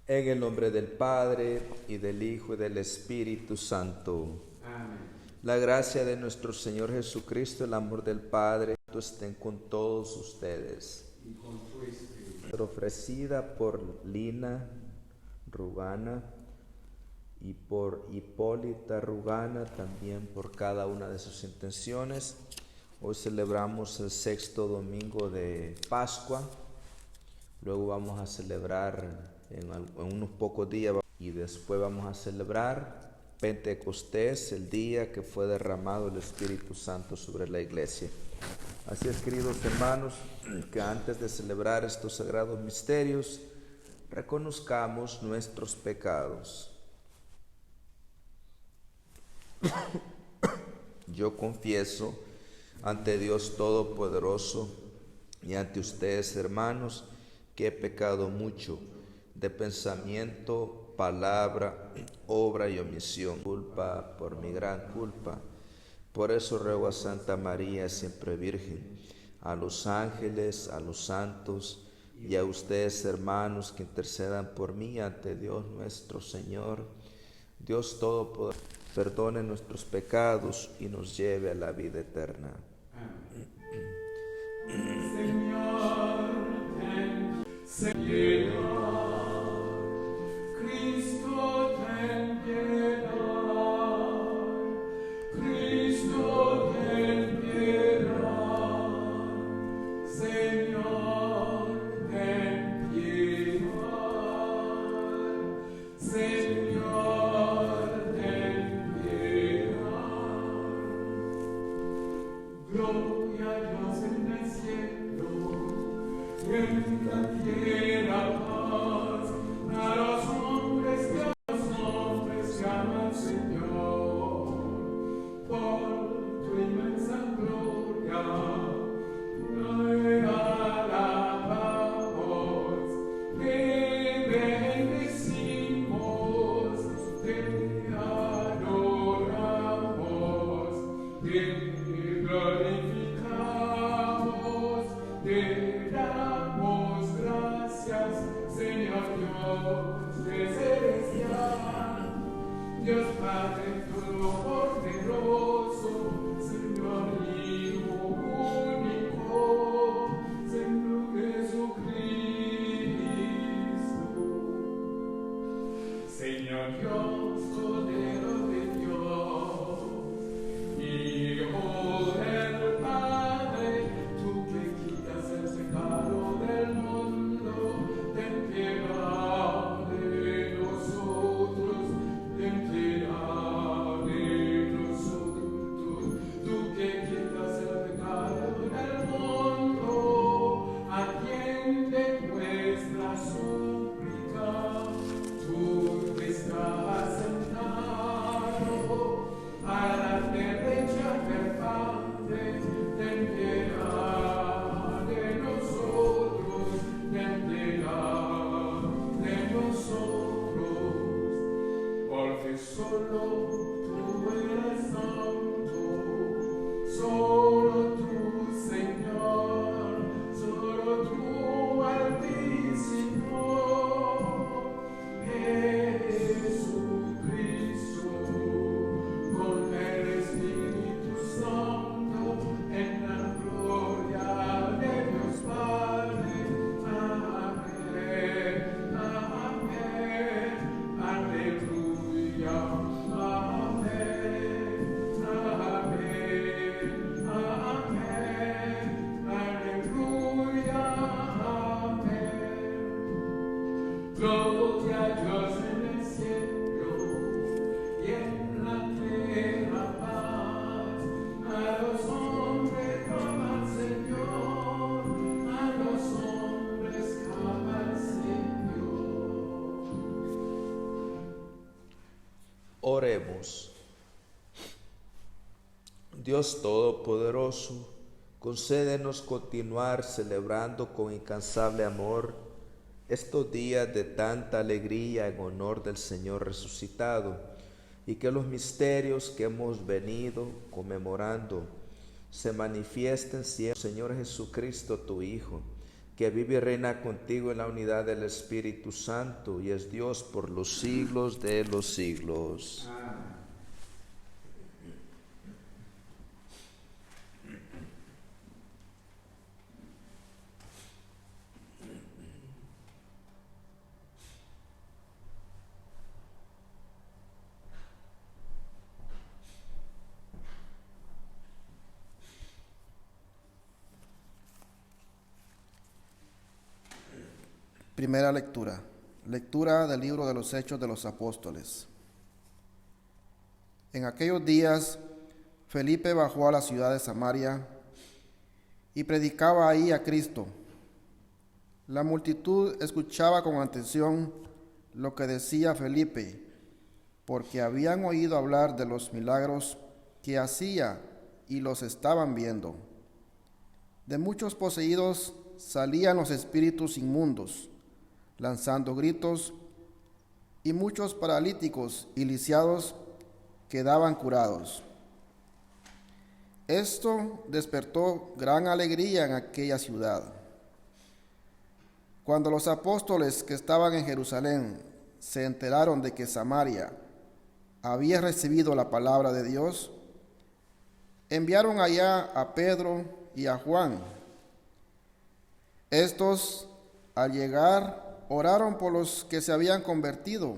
En el nombre del Padre, y del Hijo, y del Espíritu Santo. Amén. La gracia de nuestro Señor Jesucristo, el amor del Padre, estén con todos ustedes. Y con tu espíritu. Ofrecida por Lina Rugana y por Hipólita Rugana, también por cada una de sus intenciones. Hoy celebramos el 6º domingo de Pascua. Luego vamos a celebrar en unos pocos días, y después vamos a celebrar Pentecostés, el día que fue derramado el Espíritu Santo sobre la iglesia. Así es, queridos hermanos, que antes de celebrar estos sagrados misterios, reconozcamos nuestros pecados. Yo confieso ante Dios Todopoderoso y ante ustedes, hermanos, que he pecado mucho de pensamiento, palabra, obra y omisión, culpa por mi gran culpa. Por eso ruego a Santa María, siempre Virgen, a los ángeles, a los santos y a ustedes, hermanos, que intercedan por mí ante Dios nuestro Señor. Dios Todopoderoso, perdone nuestros pecados y nos lleve a la vida eterna. Señor, Señor, Cristo, ten piedad. Cristo, ten piedad. Señor, ten piedad. Señor, ten piedad. Gloria a Dios en el cielo, y en la tierra paz a los hombres que aman al Señor. Por tu inmensa gloria te alabamos, te bendecimos, te adoramos, te glorificamos, te damos gracias, Señor Dios celestial, Dios Padre Todopoderoso, Señor Hijo único, Señor Jesucristo. Señor Dios, Cordero de Dios, Hijo del Padre, tú que quitas el pecado del mundo, ten piedad de nosotros, ten piedad de nosotros. Tú que quitas el pecado del mundo, atiende nuestra súplica. Tú que estás Gloria a Dios en el cielo y en la tierra paz. A los hombres ama al Señor, a los hombres ama al Señor. Oremos. Dios Todopoderoso, concédenos continuar celebrando con incansable amor estos días de tanta alegría en honor del Señor resucitado, y que los misterios que hemos venido conmemorando se manifiesten siempre, Señor Jesucristo, tu Hijo, que vive y reina contigo en la unidad del Espíritu Santo y es Dios por los siglos de los siglos. Amén. Primera lectura. Lectura del libro de los Hechos de los Apóstoles. En aquellos días, Felipe bajó a la ciudad de Samaria y predicaba ahí a Cristo. La multitud escuchaba con atención lo que decía Felipe, porque habían oído hablar de los milagros que hacía y los estaban viendo. De muchos poseídos salían los espíritus inmundos, lanzando gritos, y muchos paralíticos y lisiados quedaban curados. Esto despertó gran alegría en aquella ciudad. Cuando los apóstoles que estaban en Jerusalén se enteraron de que Samaria había recibido la palabra de Dios, enviaron allá a Pedro y a Juan. Estos, al llegar, oraron por los que se habían convertido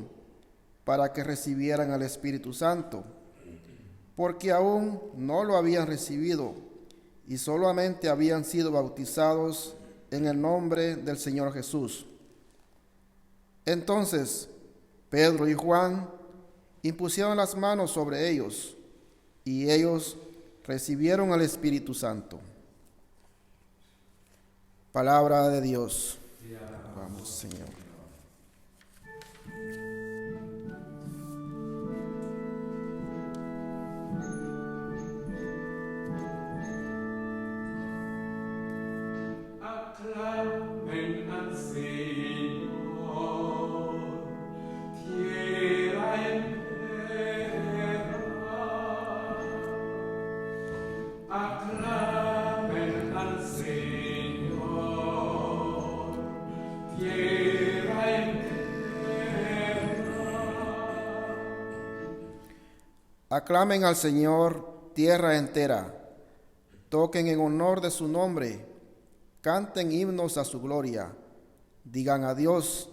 para que recibieran el Espíritu Santo, porque aún no lo habían recibido y solamente habían sido bautizados en el nombre del Señor Jesús. Entonces Pedro y Juan impusieron las manos sobre ellos y ellos recibieron el Espíritu Santo. Palabra de Dios. Vamos, Señor. Aclamen al Señor, tierra entera. Aclamen al Señor, tierra entera. Aclamen al Señor, tierra entera. Toquen en honor de su nombre. Canten himnos a su gloria. Digan a Dios,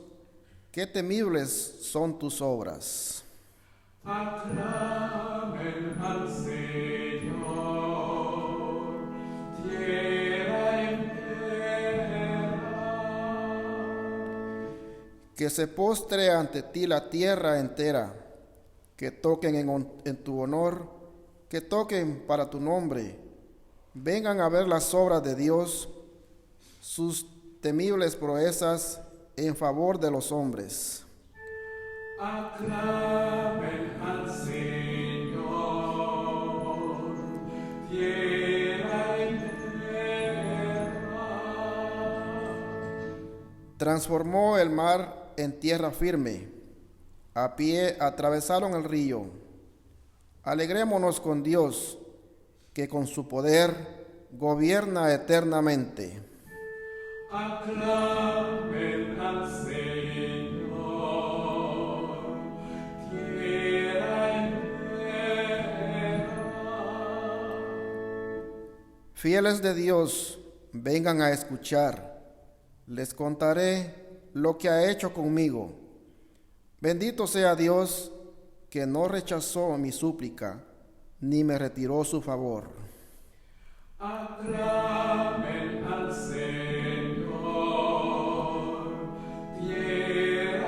qué temibles son tus obras. Aclamen al Señor, tierra entera. Que se postre ante ti la tierra entera. Que toquen en tu honor, que toquen para tu nombre. Vengan a ver las obras de Dios, sus temibles proezas en favor de los hombres. Aclamen al Señor, tierra entera. Transformó el mar en tierra firme. A pie atravesaron el río. Alegrémonos con Dios, que con su poder gobierna eternamente. Aclamen al Señor, tierra entera. Fieles de Dios, vengan a escuchar. Les contaré lo que ha hecho conmigo. Bendito sea Dios, que no rechazó mi súplica, ni me retiró su favor. Aclamen al Señor, tierra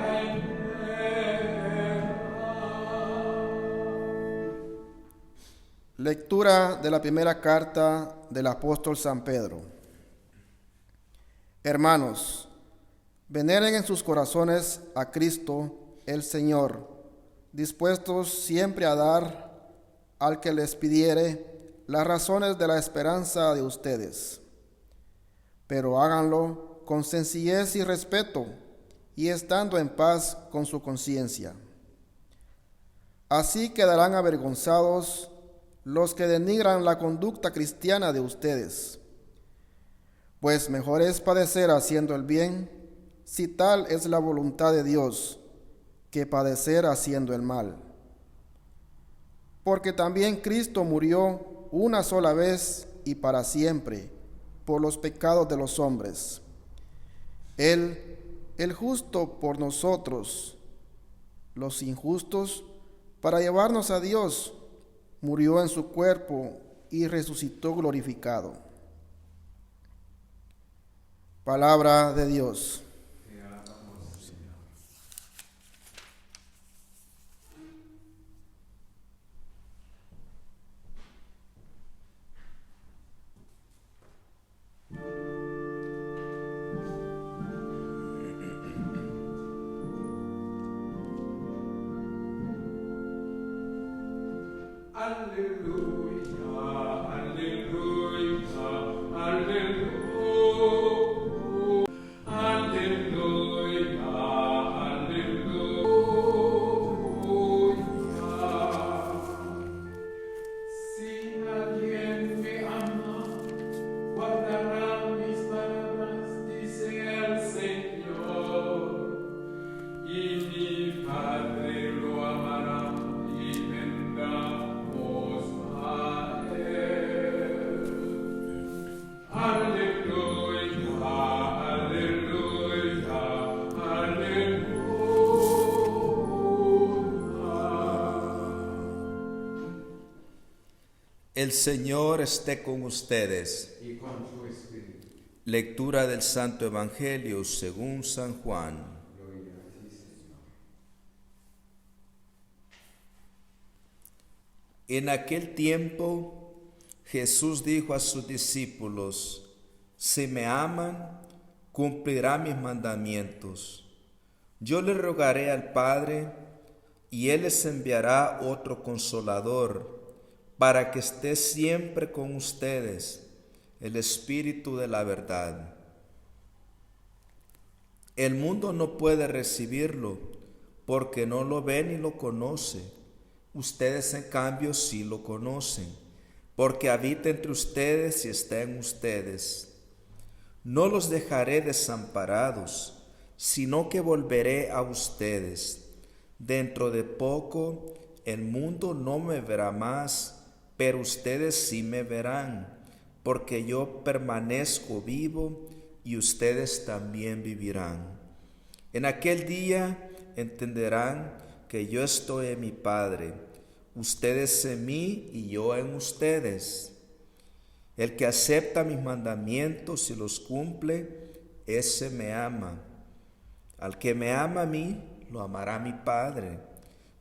Lectura de la primera carta del apóstol San Pedro. Hermanos, veneren en sus corazones a Cristo el Señor, dispuestos siempre a dar al que les pidiere las razones de la esperanza de ustedes. Pero háganlo con sencillez y respeto, y estando en paz con su conciencia. Así quedarán avergonzados los que denigran la conducta cristiana de ustedes. Pues mejor es padecer haciendo el bien, si tal es la voluntad de Dios, que padecer haciendo el mal. Porque también Cristo murió una sola vez y para siempre por los pecados de los hombres. Él, el justo por nosotros, los injustos, para llevarnos a Dios, murió en su cuerpo y resucitó glorificado. Palabra de Dios. Alleluia, alleluia, alleluia, alleluia, alleluia. Si alguien me ama, guardará mis palabras, dice el Señor, y mi Padre lo amará y vendremos a él. Aleluya, aleluya, aleluya. El Señor esté con ustedes. Y con tu espíritu. Lectura del Santo Evangelio según San Juan. Gloria a ti, Señor. En aquel tiempo Jesús dijo a sus discípulos: si me aman, cumplirán mis mandamientos. Yo le rogaré al Padre, y Él les enviará otro Consolador, para que esté siempre con ustedes, el Espíritu de la verdad. El mundo no puede recibirlo, porque no lo ve ni lo conoce. Ustedes, en cambio, sí lo conocen, porque habita entre ustedes y está en ustedes. No los dejaré desamparados, sino que volveré a ustedes. Dentro de poco el mundo no me verá más, pero ustedes sí me verán, porque yo permanezco vivo y ustedes también vivirán. En aquel día entenderán que yo estoy en mi Padre, ustedes en mí y yo en ustedes. El que acepta mis mandamientos y los cumple, ese me ama. Al que me ama a mí, lo amará mi Padre.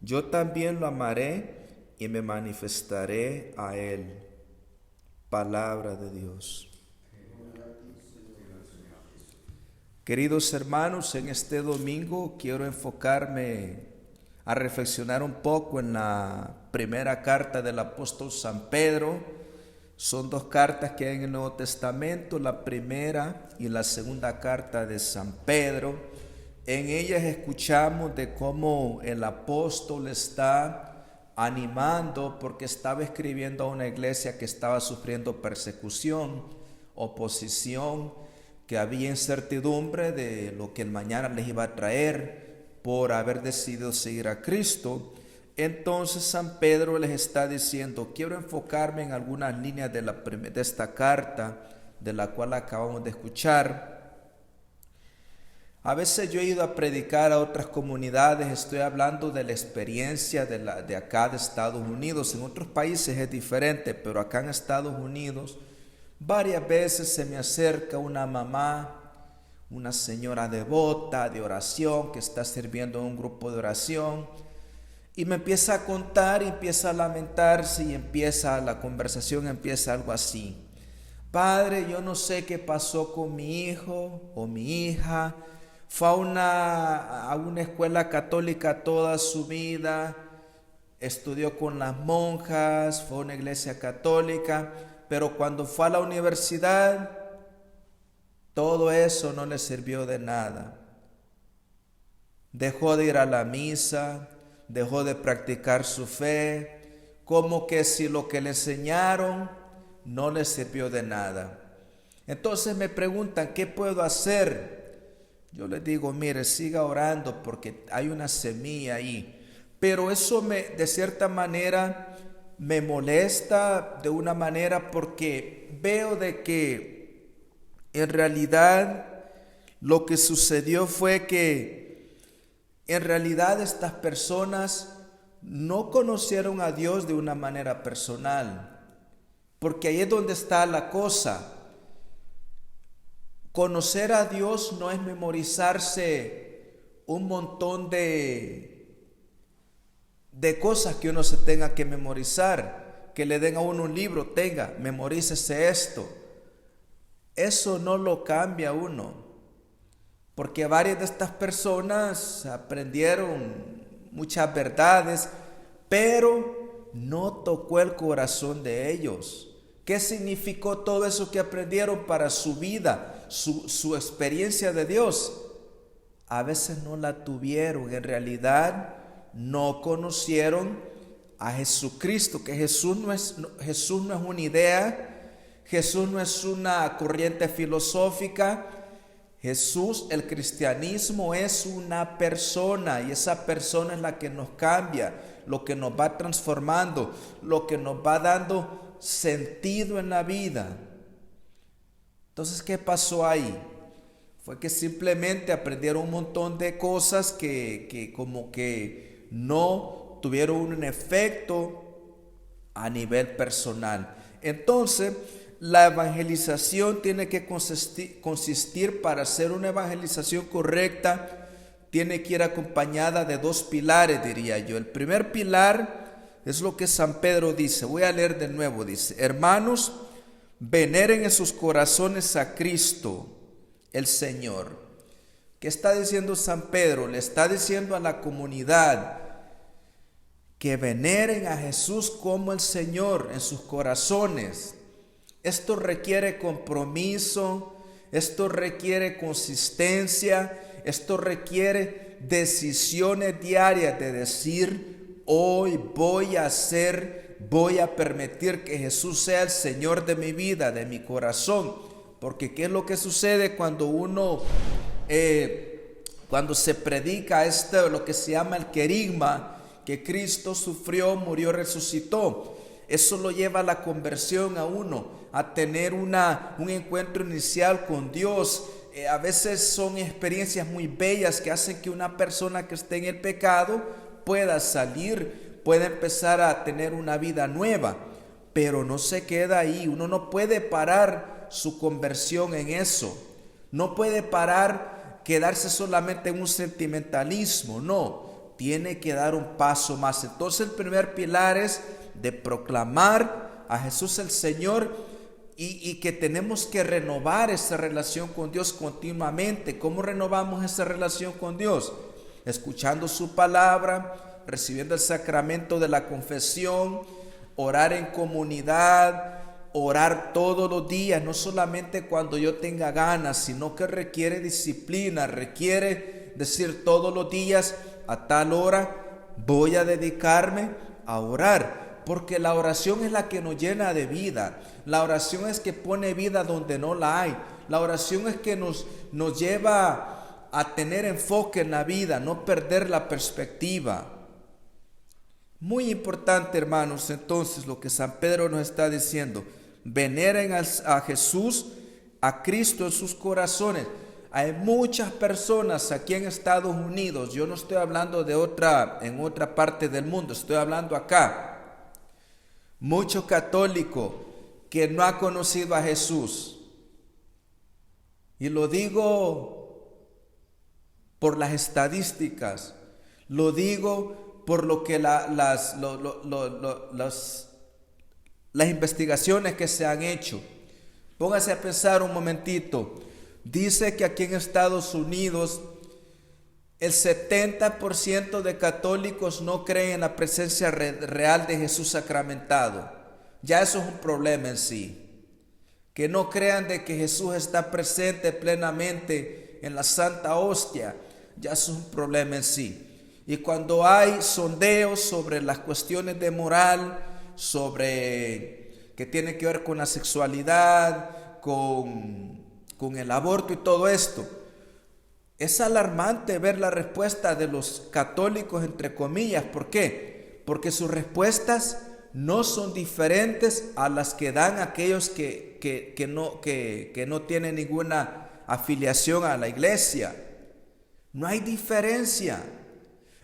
Yo también lo amaré y me manifestaré a él. Palabra de Dios. Queridos hermanos, en este domingo quiero enfocarme a reflexionar un poco en la primera carta del apóstol San Pedro. Son dos cartas que hay en el Nuevo Testamento, la primera y la segunda carta de San Pedro. En ellas escuchamos de cómo el apóstol está animando, porque estaba escribiendo a una iglesia que estaba sufriendo persecución, oposición, que había incertidumbre de lo que el mañana les iba a traer por haber decidido seguir a Cristo. Entonces San Pedro les está diciendo: quiero enfocarme en algunas líneas de esta carta, de la cual acabamos de escuchar. A veces yo he ido a predicar a otras comunidades, estoy hablando de la experiencia de acá de Estados Unidos. En otros países es diferente, pero acá en Estados Unidos varias veces se me acerca una mamá, una señora devota de oración que está sirviendo en un grupo de oración. Y me empieza a contar y empieza a lamentarse y empieza la conversación, empieza algo así. Padre, yo no sé qué pasó con mi hijo o mi hija. Fue a una escuela católica toda su vida. Estudió con las monjas, fue a una iglesia católica. Pero cuando fue a la universidad, todo eso no le sirvió de nada. Dejó de ir a la misa, dejó de practicar su fe, como que si lo que le enseñaron no le sirvió de nada. Entonces me preguntan, ¿qué puedo hacer? Yo les digo, mire, siga orando porque hay una semilla ahí. Pero eso de cierta manera me molesta de una manera porque veo de que en realidad lo que sucedió fue que en realidad estas personas no conocieron a Dios de una manera personal. Porque ahí es donde está la cosa. Conocer a Dios no es memorizarse un montón de cosas que uno se tenga que memorizar, que le den a uno un libro, memorícese esto. Eso no lo cambia uno, porque varias de estas personas aprendieron muchas verdades, pero no tocó el corazón de ellos. ¿Qué significó todo eso que aprendieron para su vida, su experiencia de Dios? A veces no la tuvieron, en realidad no conocieron a Jesucristo, que Jesús no es una idea, Jesús no es una corriente filosófica. Jesús, el cristianismo es una persona y esa persona es la que nos cambia, lo que nos va transformando, lo que nos va dando sentido en la vida. Entonces, ¿qué pasó ahí? Fue que simplemente aprendieron un montón de cosas que como que no tuvieron un efecto a nivel personal. Entonces, la evangelización tiene que consistir para hacer una evangelización correcta, tiene que ir acompañada de dos pilares, diría yo. El primer pilar es lo que San Pedro dice. Voy a leer de nuevo, dice: hermanos, veneren en sus corazones a Cristo, el Señor. ¿Qué está diciendo San Pedro? Le está diciendo a la comunidad que veneren a Jesús como el Señor en sus corazones. Esto requiere compromiso, esto requiere consistencia, esto requiere decisiones diarias de decir: hoy voy a permitir que Jesús sea el Señor de mi vida, de mi corazón. Porque ¿qué es lo que sucede cuando cuando se predica lo que se llama el querigma, que Cristo sufrió, murió, resucitó? Eso lo lleva a la conversión a uno, a tener un encuentro inicial con Dios. A veces son experiencias muy bellas que hacen que una persona que esté en el pecado pueda salir, pueda empezar a tener una vida nueva. Pero no se queda ahí, uno no puede parar su conversión en eso. No puede quedarse solamente en un sentimentalismo, no, tiene que dar un paso más. Entonces el primer pilar es de proclamar a Jesús el Señor y que tenemos que renovar esa relación con Dios continuamente. ¿Cómo renovamos esa relación con Dios? Escuchando su palabra, recibiendo el sacramento de la confesión, orar en comunidad, orar todos los días, no solamente cuando yo tenga ganas, sino que requiere disciplina, requiere decir todos los días: a tal hora voy a dedicarme a orar. Porque la oración es la que nos llena de vida. La oración es que pone vida donde no la hay. La oración es que nos lleva a tener enfoque en la vida, no perder la perspectiva. Muy importante, hermanos, entonces lo que San Pedro nos está diciendo: veneren a Jesús, a Cristo en sus corazones. Hay muchas personas aquí en Estados Unidos, yo no estoy hablando en otra parte del mundo, estoy hablando acá. Mucho católico que no ha conocido a Jesús. Y lo digo por las estadísticas, lo digo por lo que las investigaciones que se han hecho. Póngase a pensar un momentito. Dice que aquí en Estados Unidos el 70% de católicos no creen en la presencia real de Jesús sacramentado. Ya eso es un problema en sí. Que no crean de que Jesús está presente plenamente en la Santa Hostia. Ya eso es un problema en sí. Y cuando hay sondeos sobre las cuestiones de moral, sobre que tiene que ver con la sexualidad, con el aborto y todo esto, es alarmante ver la respuesta de los católicos, entre comillas. ¿Por qué? Porque sus respuestas no son diferentes a las que dan aquellos que no tienen ninguna afiliación a la iglesia. No hay diferencia.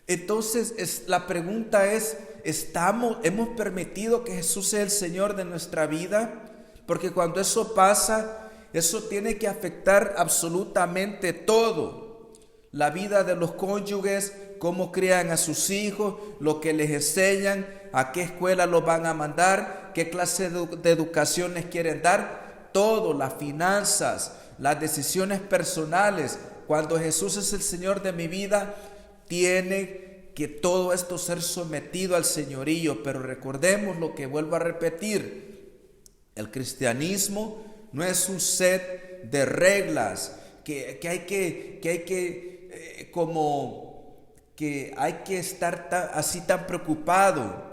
Entonces la pregunta es, ¿hemos permitido que Jesús sea el Señor de nuestra vida? Porque cuando eso pasa, eso tiene que afectar absolutamente todo. La vida de los cónyuges, cómo crían a sus hijos, lo que les enseñan, a qué escuela los van a mandar, qué clase de educación les quieren dar, todo, las finanzas, las decisiones personales. Cuando Jesús es el Señor de mi vida, tiene que todo esto ser sometido al señorío. Pero recordemos lo que vuelvo a repetir: el cristianismo no es un set de reglas que hay que estar así tan preocupado,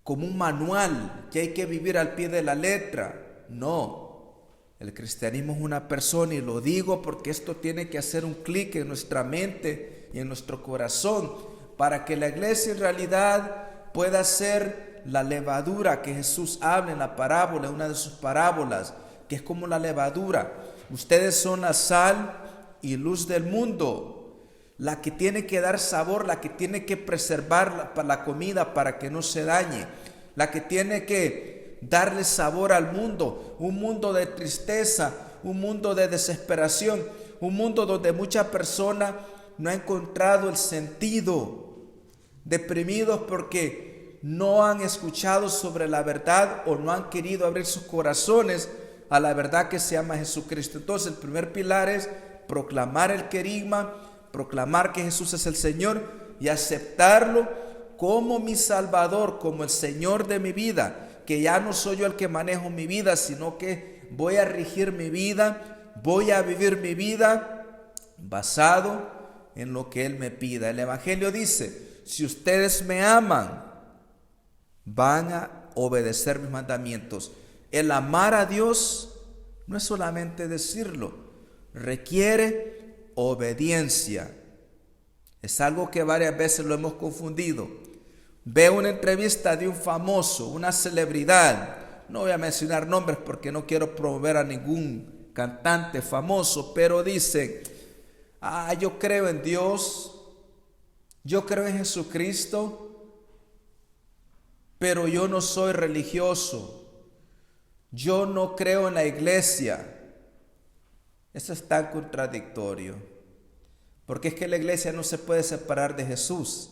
como un manual que hay que vivir al pie de la letra. No, el cristianismo es una persona, y lo digo porque esto tiene que hacer un clic en nuestra mente y en nuestro corazón, para que la iglesia en realidad pueda ser la levadura que Jesús habla en la parábola, en una de sus parábolas, que es como la levadura. Ustedes son la sal y luz del mundo, la que tiene que dar sabor, la que tiene que preservar la comida para que no se dañe, la que tiene que darle sabor al mundo, un mundo de tristeza, un mundo de desesperación, un mundo donde mucha persona no ha encontrado el sentido, deprimidos porque no han escuchado sobre la verdad o no han querido abrir sus corazones a la verdad que se llama Jesucristo. Entonces el primer pilar es proclamar el querigma, proclamar que Jesús es el Señor y aceptarlo como mi Salvador, como el Señor de mi vida, que ya no soy yo el que manejo mi vida, sino que voy a regir mi vida, voy a vivir mi vida basado en lo que Él me pida. El Evangelio dice: si ustedes me aman, van a obedecer mis mandamientos. El amar a Dios no es solamente decirlo, requiere obediencia. Es algo que varias veces lo hemos confundido. Veo una entrevista de un famoso, una celebridad. No voy a mencionar nombres porque no quiero promover a ningún cantante famoso, pero dice: yo creo en Dios, yo creo en Jesucristo, pero yo no soy religioso. Yo no creo en la iglesia. Eso es tan contradictorio, porque es que la iglesia no se puede separar de Jesús.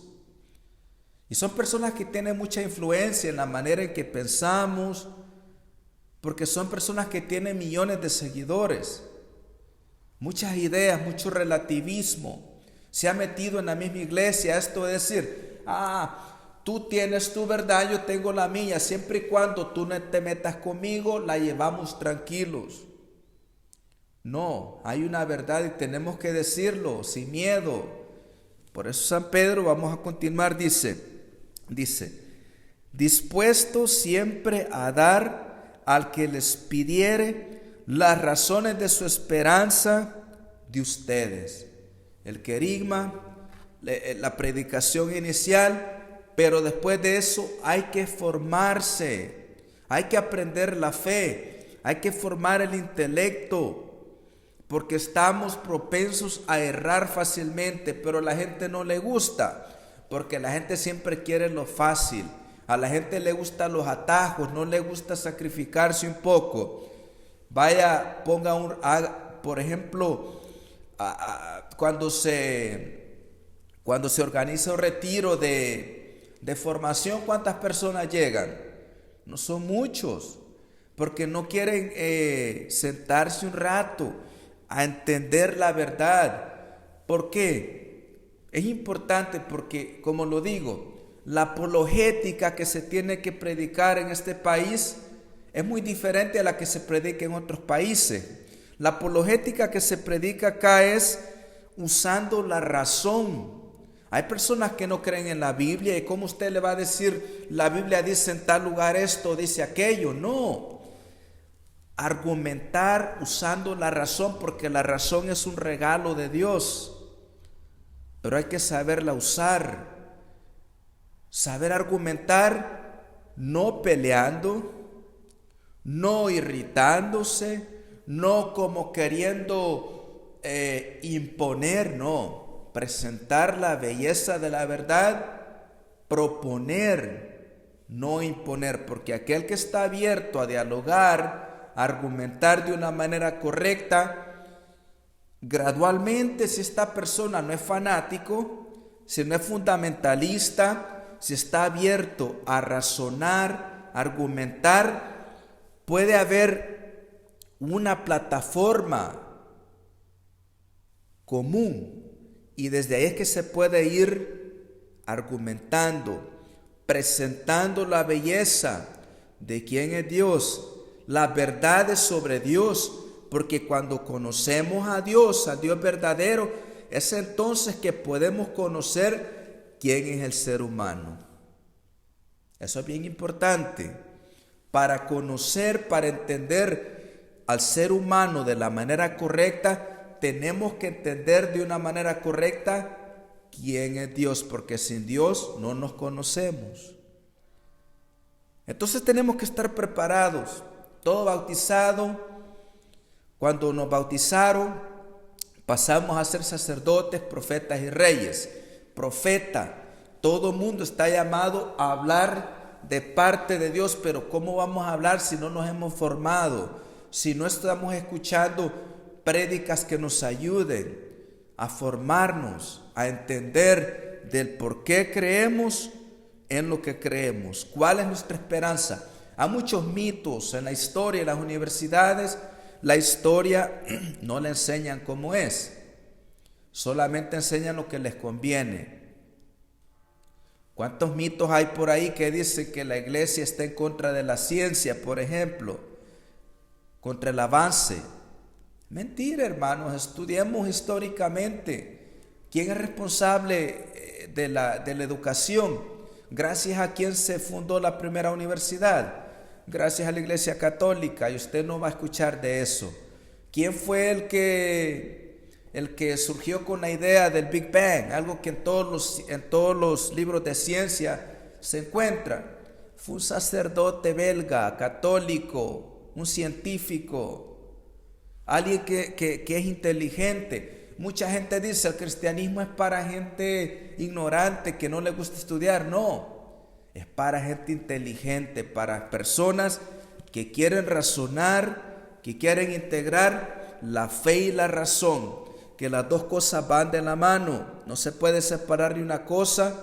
Y son personas que tienen mucha influencia en la manera en que pensamos, porque son personas que tienen millones de seguidores, muchas ideas, mucho relativismo. Se ha metido en la misma iglesia esto de decir: tú tienes tu verdad, yo tengo la mía, siempre y cuando tú no te metas conmigo, la llevamos tranquilos. No, hay una verdad y tenemos que decirlo sin miedo. Por eso San Pedro, vamos a continuar, dice, dispuesto siempre a dar al que les pidiere las razones de su esperanza de ustedes. El querigma, la predicación inicial. Pero después de eso hay que formarse, hay que aprender la fe, hay que formar el intelecto, porque estamos propensos a errar fácilmente, pero a la gente no le gusta, porque la gente siempre quiere lo fácil, a la gente le gustan los atajos, no le gusta sacrificarse un poco. Vaya, ponga por ejemplo, cuando Cuando se organiza un retiro de formación, ¿cuántas personas llegan? No son muchos, porque no quieren sentarse un rato a entender la verdad. ¿Por qué? Es importante porque, como lo digo, la apologética que se tiene que predicar en este país es muy diferente a la que se predica en otros países. La apologética que se predica acá es usando la razón. Hay personas que no creen en la Biblia y ¿cómo usted le va a decir la Biblia dice en tal lugar esto, dice aquello? No. Argumentar usando la razón, porque la razón es un regalo de Dios, pero hay que saberla usar. Saber argumentar, no peleando, no irritándose, no como queriendo imponer, no. Presentar la belleza de la verdad, proponer, no imponer, porque aquel que está abierto a dialogar, a argumentar de una manera correcta, gradualmente, si esta persona no es fanático, si no es fundamentalista, si está abierto a razonar, argumentar, puede haber una plataforma común y desde ahí es que se puede ir argumentando, presentando la belleza de quién es Dios, las verdades sobre Dios, porque cuando conocemos a Dios verdadero, es entonces que podemos conocer quién es el ser humano. Eso es bien importante. Para conocer, para entender al ser humano de la manera correcta, tenemos que entender de una manera correcta quién es Dios, porque sin Dios no nos conocemos. Entonces tenemos que estar preparados. Todo bautizado, cuando nos bautizaron, pasamos a ser sacerdotes, profetas y reyes. Profeta, todo mundo está llamado a hablar de parte de Dios, pero ¿cómo vamos a hablar si no nos hemos formado? Si no estamos escuchando prédicas que nos ayuden a formarnos, a entender del por qué creemos en lo que creemos, cuál es nuestra esperanza. Hay muchos mitos en la historia, en las universidades, la historia no la enseñan como es. Solamente enseñan lo que les conviene. ¿Cuántos mitos hay por ahí que dicen que la iglesia está en contra de la ciencia, por ejemplo? Contra el avance. Mentira, hermanos, estudiemos históricamente. ¿Quién es responsable de la educación? Gracias a quien se fundó la primera universidad. Gracias a la Iglesia Católica, y usted no va a escuchar de eso. ¿Quién fue el que surgió con la idea del Big Bang? Algo que en todos los libros de ciencia se encuentra. Fue un sacerdote belga, católico, un científico, alguien que es inteligente. Mucha gente dice el cristianismo es para gente ignorante que no le gusta estudiar. No. Es para gente inteligente, para personas que quieren razonar, que quieren integrar la fe y la razón, que las dos cosas van de la mano. No se puede separar ni una cosa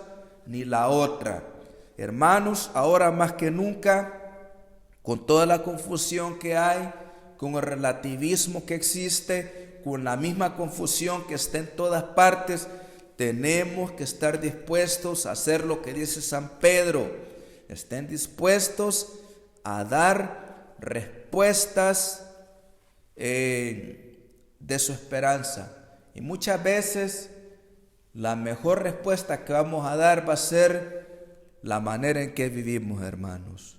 ni la otra. Hermanos, ahora más que nunca, con toda la confusión que hay, con el relativismo que existe, con la misma confusión que está en todas partes, tenemos que estar dispuestos a hacer lo que dice San Pedro. Estén dispuestos a dar respuestas de su esperanza. Y muchas veces la mejor respuesta que vamos a dar va a ser la manera en que vivimos, hermanos.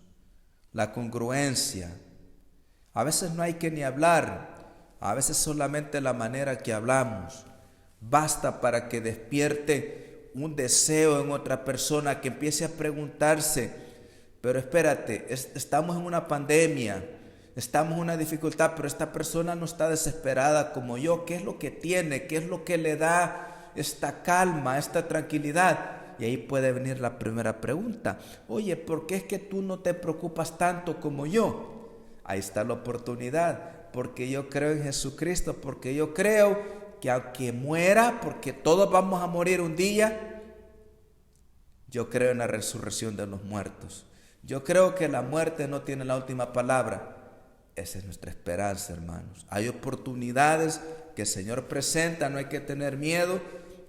La congruencia. A veces no hay que ni hablar. A veces solamente la manera que hablamos basta para que despierte un deseo en otra persona, que empiece a preguntarse, pero espérate, estamos en una pandemia, estamos en una dificultad, pero esta persona no está desesperada como yo. ¿Qué es lo que tiene? ¿Qué es lo que le da esta calma, esta tranquilidad? Y ahí puede venir la primera pregunta. Oye, ¿por qué es que tú no te preocupas tanto como yo? Ahí está la oportunidad, porque yo creo en Jesucristo, porque yo creo que aunque muera, porque todos vamos a morir un día, yo creo en la resurrección de los muertos. Yo creo que la muerte no tiene la última palabra. Esa es nuestra esperanza, hermanos. Hay oportunidades que el Señor presenta, no hay que tener miedo,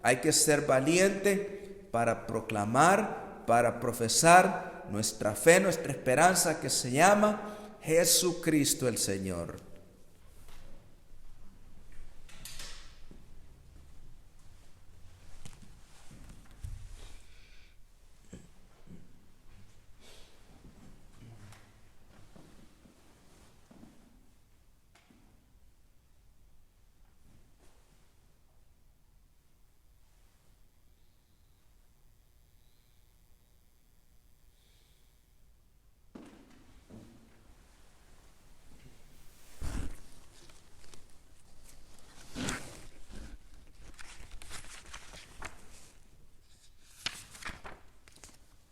hay que ser valiente para proclamar, para profesar nuestra fe, nuestra esperanza, que se llama Jesucristo el Señor.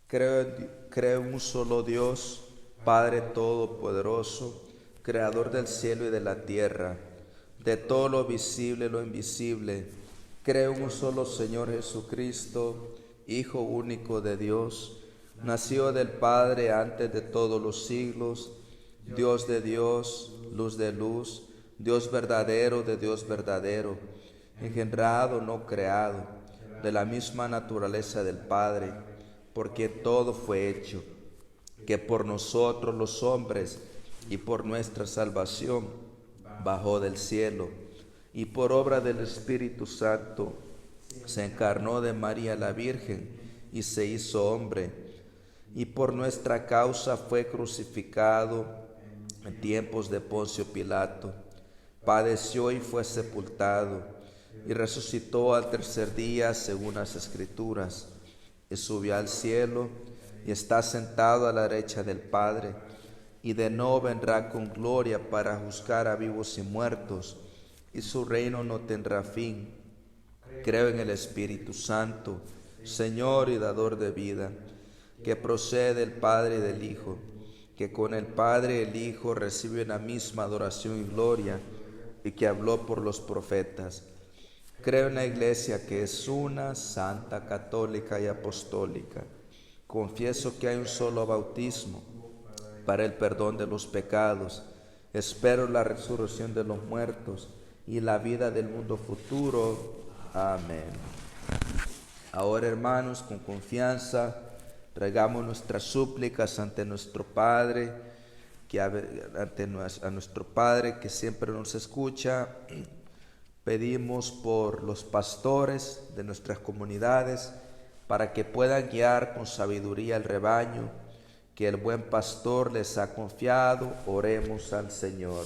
Creo en un solo Dios, Padre Todopoderoso, Creador del cielo y de la tierra, de todo lo visible y lo invisible. Creo en un solo Señor Jesucristo, Hijo único de Dios, nacido del Padre antes de todos los siglos, Dios de Dios, luz de luz, Dios verdadero de Dios verdadero, engendrado, no creado, de la misma naturaleza del Padre, porque todo fue hecho, que por nosotros los hombres y por nuestra salvación bajó del cielo, y por obra del Espíritu Santo se encarnó de María la Virgen y se hizo hombre, y por nuestra causa fue crucificado en tiempos de Poncio Pilato, padeció y fue sepultado, y resucitó al tercer día según las Escrituras, y subió al cielo, y está sentado a la derecha del Padre, y de nuevo vendrá con gloria para juzgar a vivos y muertos, y su reino no tendrá fin. Creo en el Espíritu Santo, Señor y dador de vida, que procede del Padre y del Hijo, que con el Padre y el Hijo reciben la misma adoración y gloria, y que habló por los profetas. Creo en la Iglesia, que es una, santa, católica y apostólica. Confieso que hay un solo bautismo para el perdón de los pecados. Espero la resurrección de los muertos y la vida del mundo futuro. Amén. Ahora, hermanos, con confianza, traigamos nuestras súplicas ante nuestro Padre, a nuestro Padre que siempre nos escucha. Pedimos por los pastores de nuestras comunidades para que puedan guiar con sabiduría el rebaño que el buen pastor les ha confiado. Oremos al Señor.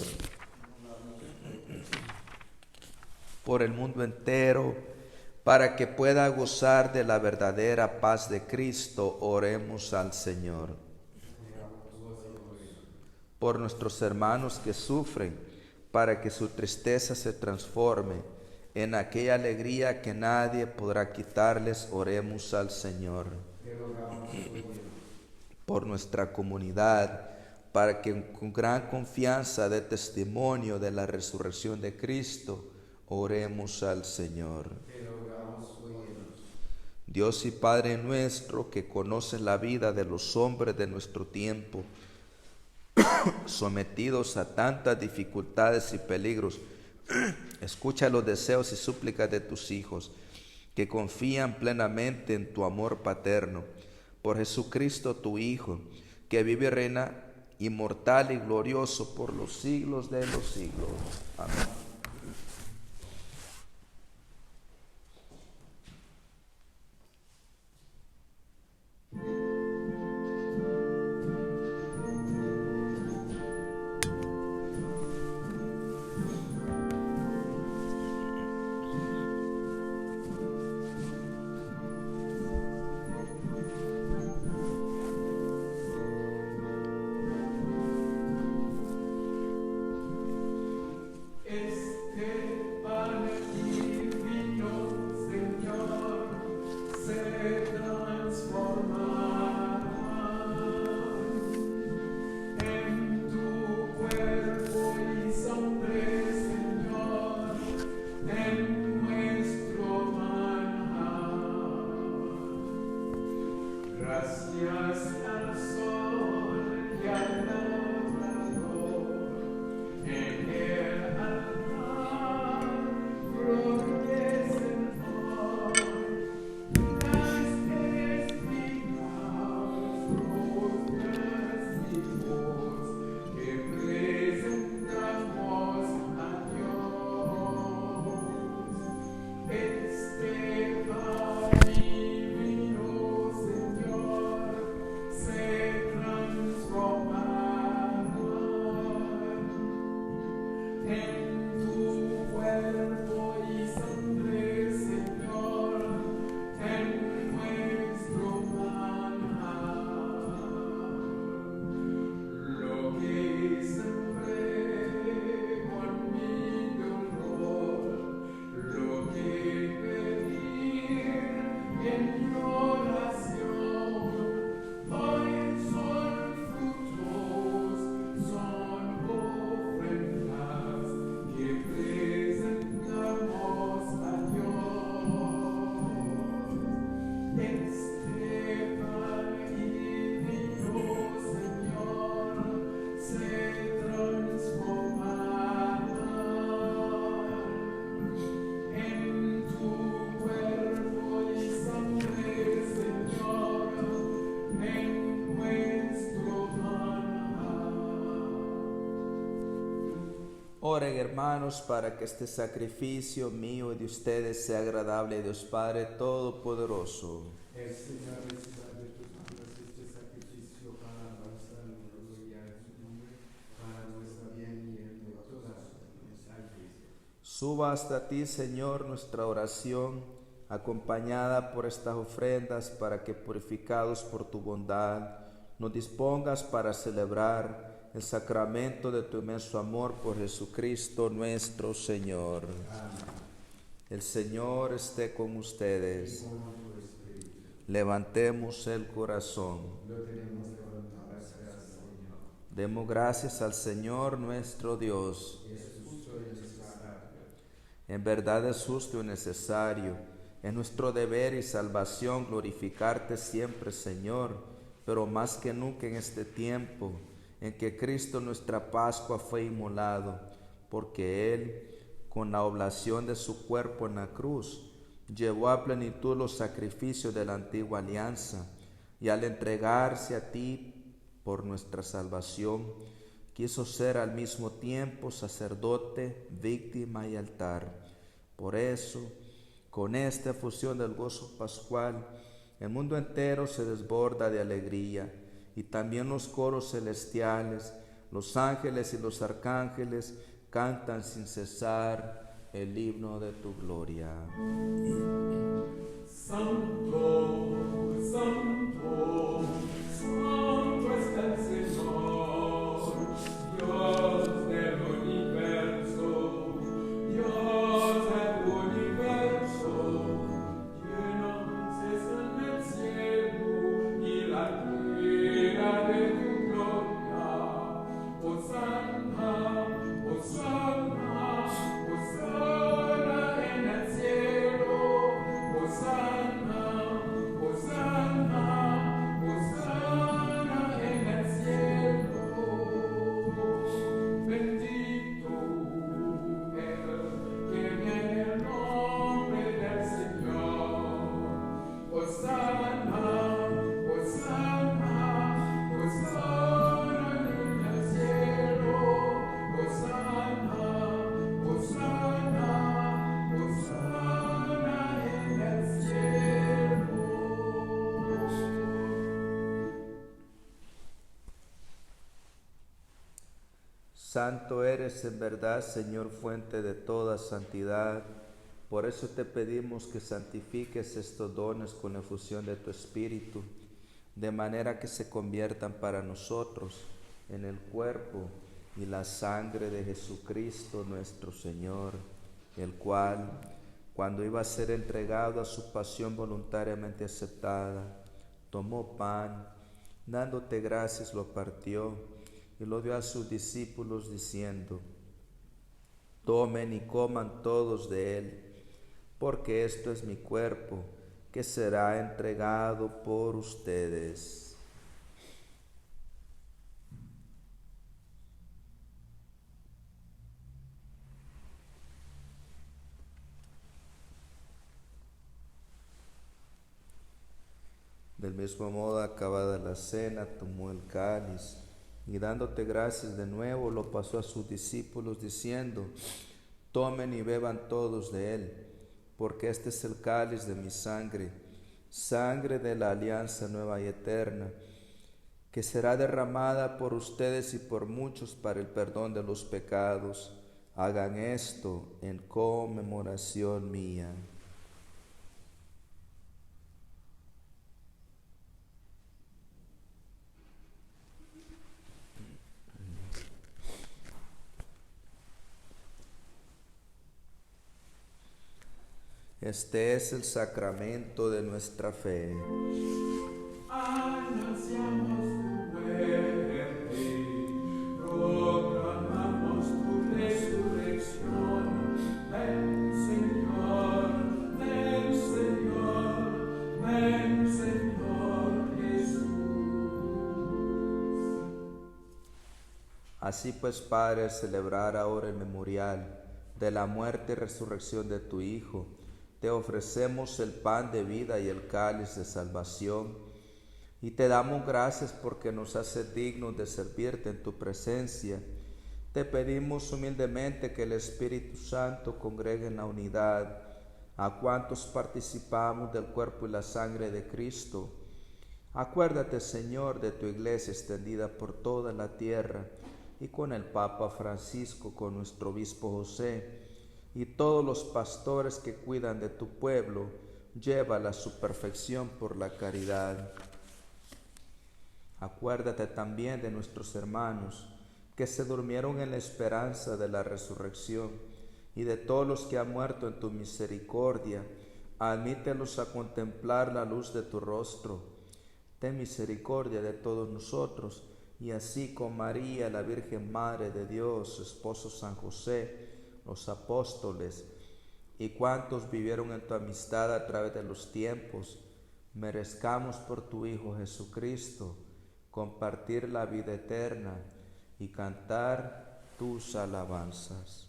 Por el mundo entero, para que pueda gozar de la verdadera paz de Cristo, oremos al Señor. Por nuestros hermanos que sufren, para que su tristeza se transforme en aquella alegría que nadie podrá quitarles, oremos al Señor. Por nuestra comunidad, para que con gran confianza dé testimonio de la resurrección de Cristo, oremos al Señor. Dios y Padre nuestro, que conoces la vida de los hombres de nuestro tiempo, sometidos a tantas dificultades y peligros, escucha los deseos y súplicas de tus hijos, que confían plenamente en tu amor paterno. Por Jesucristo tu Hijo, que vive y reina inmortal y glorioso por los siglos de los siglos. Amén. El Gracias al sol y al labrador, en el altar florecen hoy las espigas rosas y voz que presentamos a Dios. Este divino Señor se transformará en tu cuerpo y sangre, Señor, en nuestro maná. Lo que sembré con mi dolor, lo que pedí en mi oración, hoy son frutos, son ofrendas que presentamos a Dios. Este pan divino, Señor, se transformará en tu cuerpo y sangre, Señor, en nuestro maná. Oren, hermanos, para que este sacrificio mío y de ustedes sea agradable a Dios Padre Todopoderoso. El Señor reciba de tus manos este sacrificio para nuestra gloria en su nombre, para nuestra bien y en de toda nuestra iglesia. Suba hasta ti, Señor, nuestra oración, acompañada por estas ofrendas, para que, purificados por tu bondad, nos dispongas para celebrar el sacramento de tu inmenso amor por Jesucristo nuestro Señor. El Señor esté con ustedes. Con tu espíritu. Levantemos el corazón. Lo tenemos levantado hacia el Señor. Demos gracias al Señor nuestro Dios. Es justo y necesario. En verdad es justo y necesario. Es nuestro deber y salvación glorificarte siempre, Señor, pero más que nunca en este tiempo en que Cristo nuestra Pascua fue inmolado, porque Él, con la oblación de su cuerpo en la cruz, llevó a plenitud los sacrificios de la antigua alianza, y al entregarse a ti por nuestra salvación, quiso ser al mismo tiempo sacerdote, víctima y altar. Por eso, con esta efusión del gozo pascual, el mundo entero se desborda de alegría, y también los coros celestiales, los ángeles y los arcángeles cantan sin cesar el himno de tu gloria. Santo, santo, santo es el Señor, Dios del universo, Dios del universo. Llenos están el cielo y la tierra de tu gloria. Hosanna, Hosanna, Hosanna en el cielo. Hosanna, Hosanna, Hosanna en el cielo. Bendito el que viene en el nombre del Señor. Hosanna, Hosanna, Hosanna en el cielo. Hosanna, Hosanna, Hosanna en el cielo. Santo eres en verdad, Señor, fuente de toda santidad. Por eso te pedimos que santifiques estos dones con la efusión de tu Espíritu, de manera que se conviertan para nosotros en el cuerpo y la sangre de Jesucristo nuestro Señor, el cual, cuando iba a ser entregado a su pasión voluntariamente aceptada, tomó pan, dándote gracias lo partió y lo dio a sus discípulos diciendo: tomen y coman todos de él, porque esto es mi cuerpo, que será entregado por ustedes. Del mismo modo, acabada la cena, tomó el cáliz y dándote gracias de nuevo, lo pasó a sus discípulos diciendo: tomen y beban todos de él, porque este es el cáliz de mi sangre, sangre de la alianza nueva y eterna, que será derramada por ustedes y por muchos para el perdón de los pecados. Hagan esto en conmemoración mía. Este es el sacramento de nuestra fe. Anunciamos tu muerte, proclamamos tu resurrección. Ven, Señor, ven, Señor, ven, Señor Jesús. Así pues, Padre, al celebrar ahora el memorial de la muerte y resurrección de tu Hijo, te ofrecemos el pan de vida y el cáliz de salvación, y te damos gracias porque nos haces dignos de servirte en tu presencia. Te pedimos humildemente que el Espíritu Santo congregue en la unidad a cuantos participamos del cuerpo y la sangre de Cristo. Acuérdate, Señor, de tu iglesia extendida por toda la tierra, y con el Papa Francisco, con nuestro obispo José, y todos los pastores que cuidan de tu pueblo, llévala a su perfección por la caridad. Acuérdate también de nuestros hermanos que se durmieron en la esperanza de la resurrección, y de todos los que han muerto en tu misericordia. Admítelos a contemplar la luz de tu rostro. Ten misericordia de todos nosotros, y así con María, la Virgen Madre de Dios, su esposo San José, los apóstoles y cuantos vivieron en tu amistad a través de los tiempos, merezcamos por tu Hijo Jesucristo compartir la vida eterna y cantar tus alabanzas.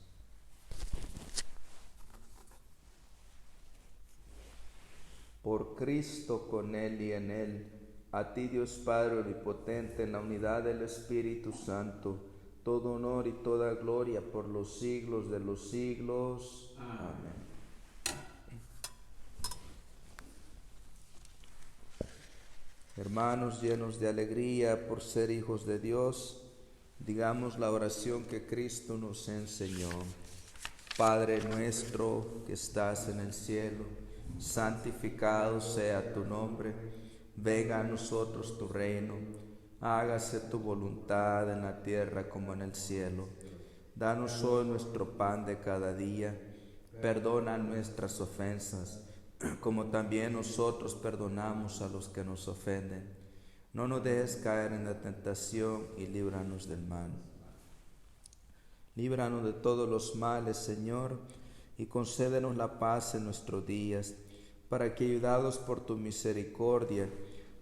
Por Cristo, con Él y en Él, a ti Dios Padre Omnipotente, en la unidad del Espíritu Santo, todo honor y toda gloria por los siglos de los siglos. Amén. Hermanos, llenos de alegría por ser hijos de Dios, digamos la oración que Cristo nos enseñó. Padre nuestro que estás en el cielo, santificado sea tu nombre. Venga a nosotros tu reino. Hágase tu voluntad en la tierra como en el cielo. Danos hoy nuestro pan de cada día. Perdona nuestras ofensas, como también nosotros perdonamos a los que nos ofenden. No nos dejes caer en la tentación y líbranos del mal. Líbranos de todos los males, Señor, y concédenos la paz en nuestros días, para que, ayudados por tu misericordia,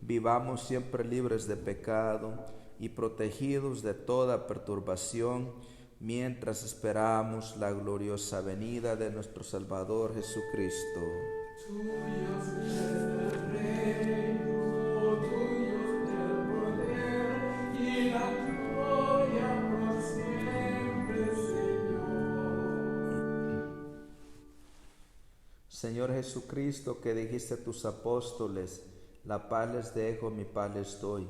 vivamos siempre libres de pecado y protegidos de toda perturbación, mientras esperamos la gloriosa venida de nuestro Salvador Jesucristo. Tuyo es el reino, tuyo es el poder y la gloria por siempre, Señor. Señor Jesucristo, que dijiste a tus apóstoles: la paz les dejo, mi paz les doy.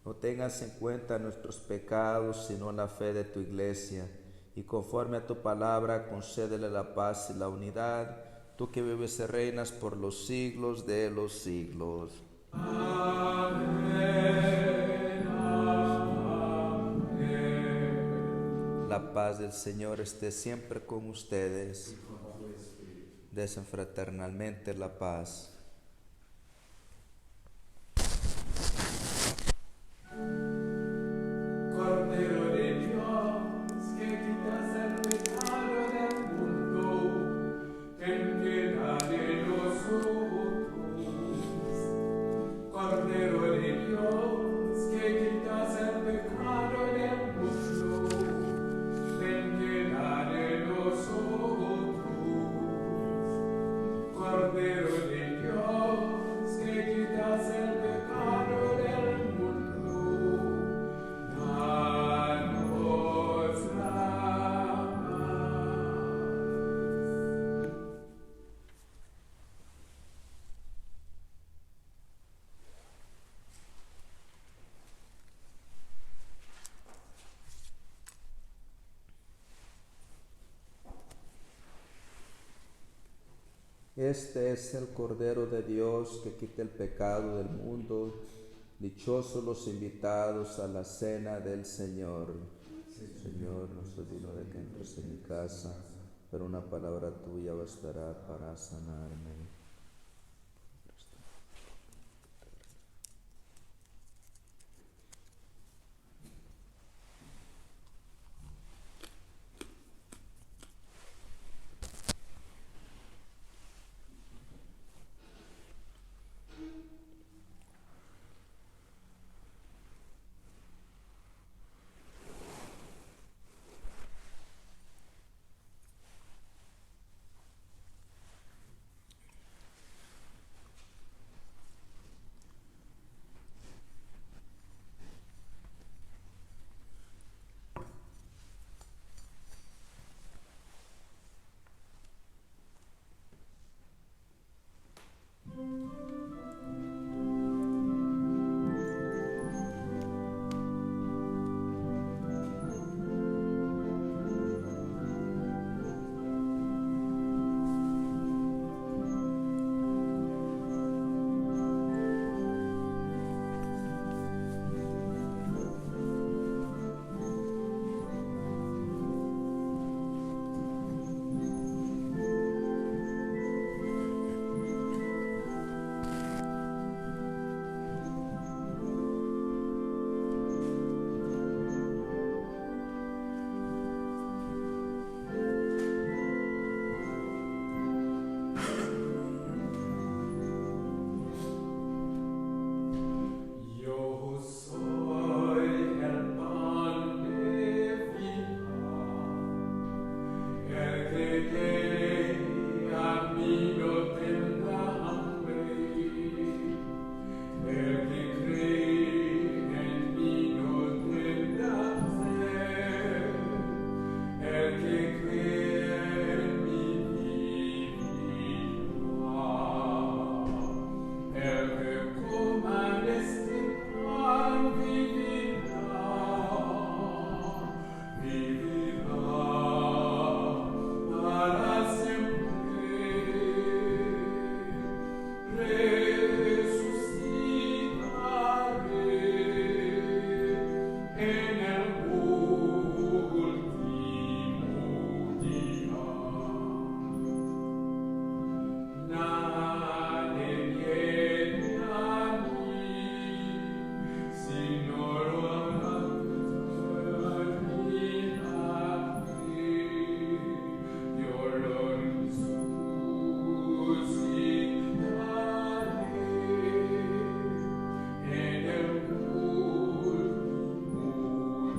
No tengas en cuenta nuestros pecados, sino la fe de tu iglesia, y conforme a tu palabra concédele la paz y la unidad, tú que vives y reinas por los siglos de los siglos. Amén, amén. La paz del Señor esté siempre con ustedes. Desen fraternalmente la paz. Cordero de Dios, que quitas el pecado del mundo, ten piedad de nosotros. Cordero de Dios, que quitas el pecado del mundo, danos la paz. Este es el Cordero de Dios que quita el pecado del mundo. Dichosos los invitados a la cena del Señor. Señor, no soy digno de que entres en mi casa, pero una palabra tuya bastará para sanarme. Yo soy el pan de vida, el que cree a mí no tendrá hambre, el que cree en mí no tendrá sed, el que cree en mí vivirá. El que coma de este pan vivirá, vivirá para siempre. Resucitaré en el último día. Nadie viene a mí si no lo hagas mi Padre. Yo lo resucitaré en el último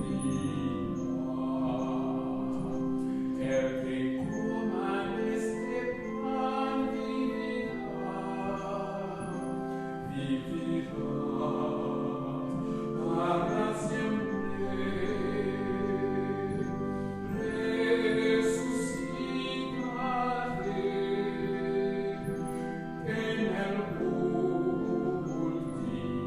día. El que coma de este pan vivirá, vivirá para siempre. Resucitaré en el último día.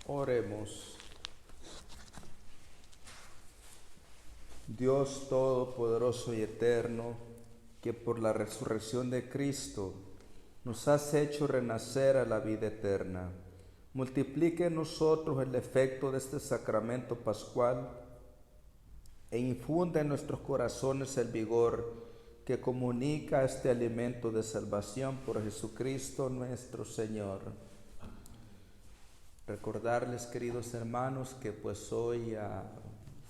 Oremos. Dios Todopoderoso y Eterno, que por la resurrección de Cristo nos has hecho renacer a la vida eterna, multiplique en nosotros el efecto de este sacramento pascual e infunde en nuestros corazones el vigor que comunica este alimento de salvación por Jesucristo nuestro Señor. Recordarles, queridos hermanos, que pues hoy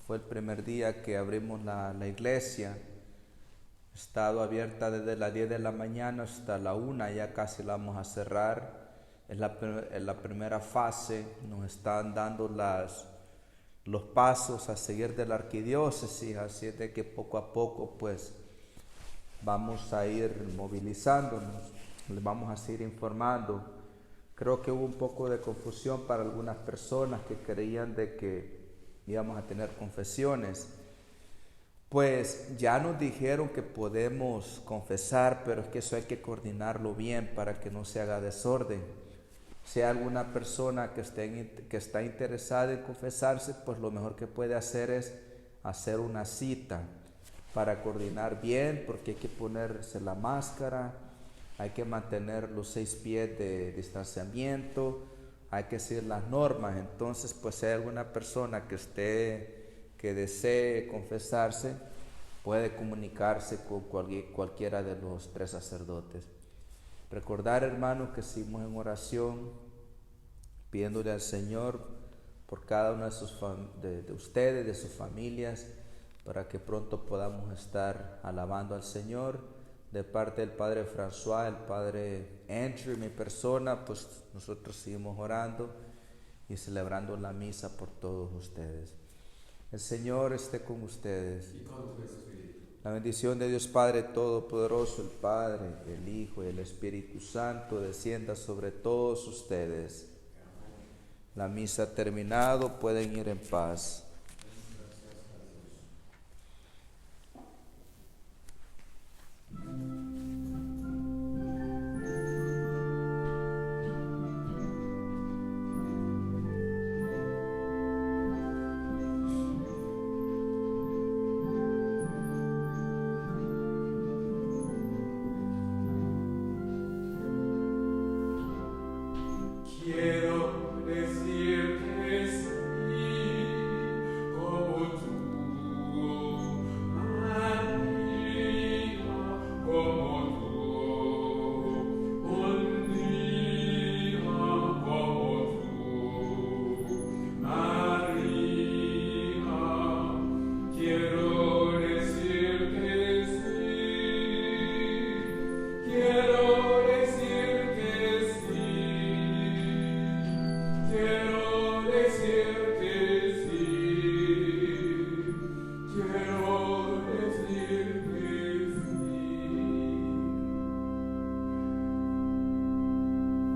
fue el primer día que abrimos la iglesia. Ha estado abierta desde las 10 de la mañana hasta la 1, ya casi la vamos a cerrar. En la primera fase nos están dando los pasos a seguir de la arquidiócesis, así es de que poco a poco pues vamos a ir movilizándonos, les vamos a seguir informando. Creo que hubo un poco de confusión para algunas personas que creían de que íbamos a tener confesiones. Pues ya nos dijeron que podemos confesar, pero es que eso hay que coordinarlo bien para que no se haga desorden. Si hay alguna persona que está interesada en confesarse, pues lo mejor que puede hacer es hacer una cita para coordinar bien, porque hay que ponerse la máscara, hay que mantener los 6 pies de distanciamiento, hay que seguir las normas. Entonces, pues si hay alguna persona que desee confesarse, puede comunicarse con cualquiera de los 3 sacerdotes. Recordar, hermanos, que seguimos en oración, pidiéndole al Señor por cada una de ustedes, de sus familias, para que pronto podamos estar alabando al Señor. De parte del Padre François, el Padre Andrew y mi persona, pues nosotros seguimos orando y celebrando la misa por todos ustedes. El Señor esté con ustedes. Y con tu espíritu. La bendición de Dios Padre Todopoderoso, el Padre, el Hijo y el Espíritu Santo descienda sobre todos ustedes. La misa ha terminado, pueden ir en paz. Quiero decir que sí, como tú, María, como tú, un día como tú, María. Quiero decir que sí, quiero decir que sí. Quiero decir